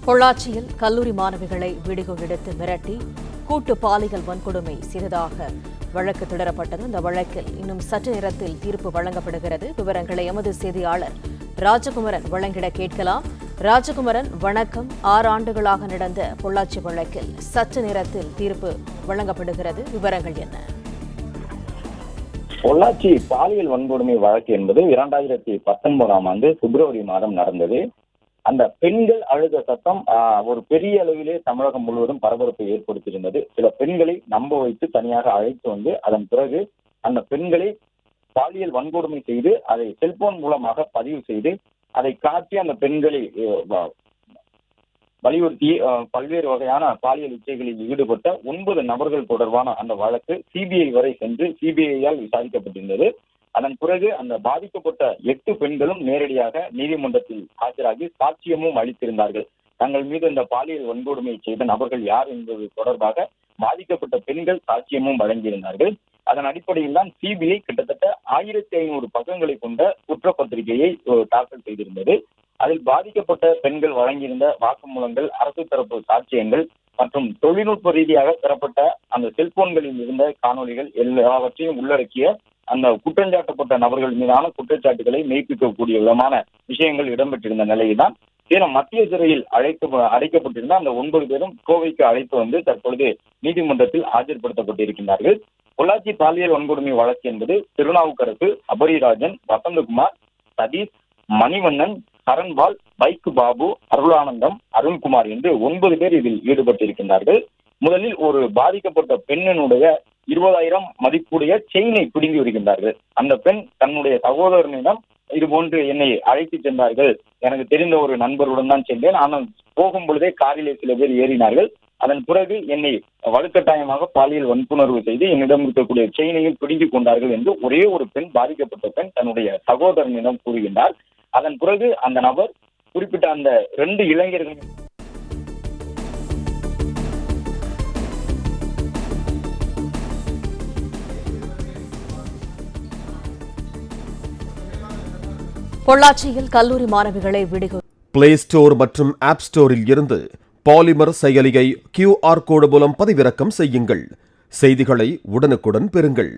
பொள்ளாச்சியில் கல்லூரி மாணவிகளை வீடியோ எடுத்து மிரட்டி கூட்டு பாலியல் வன்கொடுமை செய்ததாக வழக்கு தொடரப்பட்டது. இந்த வழக்கில் இன்னும் சற்று நேரத்தில் தீர்ப்பு வழங்கப்படுகிறது. விவரங்களை எமது செய்தியாளர் ராஜகுமரன் வழங்கிட கேட்கலாம். ராஜகுமரன், வணக்கம். 6 ஆண்டுகளாக நடந்த பொள்ளாச்சி வழக்கில் சற்று நேரத்தில் தீர்ப்பு வழங்கப்படுகிறது. விவரங்கள் என்ன? பொள்ளாச்சி பாலியல் வன்கொடுமை வழக்கு என்பது 2019ஆம் ஆண்டு பிப்ரவரி மாதம் நடந்தது. அந்த பெண்கள் அழுத சத்தம் ஒரு பெரிய அளவிலே தமிழகம் முழுவதும் பரபரப்பை ஏற்படுத்தியிருந்தது. சில பெண்களை நம்ப வைத்து தனியாக அழைத்து வந்து அதன் பிறகு அந்த பெண்களை பாலியல் வன்கொடுமை செய்து அதை செல்போன் மூலமாக பதிவு செய்து அதை காட்டி அந்த பெண்களை வலியுறுத்தி பல்வேறு வகையான பாலியல் இச்சைகளில் ஈடுபட்ட 9 நபர்கள் தொடர்பான அந்த வழக்கு சிபிஐ வரை சென்று சிபிஐயால் விசாரிக்கப்பட்டிருந்தது. அதன் பிறகு அந்த பாதிக்கப்பட்ட 8 பெண்களும் நேரடியாக நீதிமன்றத்தில் ஆஜராகி சாட்சியமும் அளித்திருந்தார்கள். தங்கள் மீது இந்த பாலியல் வன்கொடுமை செய்த நபர்கள் யார் என்பது தொடர்பாக பாதிக்கப்பட்ட பெண்கள் சாட்சியமும் வழங்கியிருந்தார்கள். அதன் அடிப்படையில் தான் சிபிஐ கிட்டத்தட்ட 1500 பக்கங்களை கொண்ட குற்றப்பத்திரிகையை தாக்கல் செய்திருந்தது. அதில் பாதிக்கப்பட்ட பெண்கள் வழங்கியிருந்த வாக்குமூலங்கள், அரசு தரப்பு சாட்சியங்கள் மற்றும் தொழில்நுட்ப ரீதியாக பெறப்பட்ட அந்த செல்போன்களில் இருந்த காணொலிகள் எல்லாவற்றையும் உள்ளடக்கிய அந்த குற்றஞ்சாட்டப்பட்ட நபர்கள் மீதான குற்றச்சாட்டுகளை மெய்ப்பிக்கக்கூடிய விதமான விஷயங்கள் இடம்பெற்றிருந்த நிலையில்தான் சேலம் மத்திய சிறையில் அடைக்கப்பட்டிருந்த அந்த 9 பேரும் கோவைக்கு அழைத்து வந்து தற்பொழுது நீதிமன்றத்தில் ஆஜர்படுத்தப்பட்டிருக்கின்றார்கள். பொள்ளாச்சி பாலியல் வன்கொடுமை வழக்கு என்பது திருநாவுக்கரசு, அபரிராஜன், வசந்தகுமார், சதீஷ், மணிவண்ணன், சரண்பால், பைக்கு பாபு, அருளானந்தம், அருண்குமார் என்று 9 பேர் இதில் ஈடுபட்டிருக்கின்றார்கள். முதலில் ஒரு பாதிக்கப்பட்ட பெண்ணினுடைய 20,000 மதிப்புடைய செயினை பிடுங்கி வருகின்றார்கள். அந்த பெண் தன்னுடைய சகோதரனிடம் இது போன்று என்னை அழைத்து சென்றார்கள், எனக்கு தெரிந்த ஒரு நண்பருடன் தான் சென்றேன், ஆனால் போகும் பொழுதே காரிலே சில பேர் ஏறினார்கள், அதன் பிறகு என்னை வலுக்கட்டாயமாக பாலியல் வன்புணர்வு செய்து என்னிடம் இருக்கக்கூடிய செயினையும் பிடுங்கிக் கொண்டார்கள் என்று ஒரே ஒரு பெண், பாதிக்கப்பட்ட பெண் தன்னுடைய சகோதரனிடம் கூறுகின்றார். அதன் பிறகு அந்த நபர் குறிப்பிட்ட அந்த 2 இளைஞர்கள் பொள்ளாச்சியில் கல்லூரி மாணவிகளை வீடியோ பிளே ஸ்டோர் மற்றும் ஆப் ஸ்டோரில் இருந்து பாலிமர் செயலியை QR கோடு மூலம் பதிவிறக்கம் செய்யுங்கள். செய்திகளை உடனுக்குடன் பெறுங்கள்.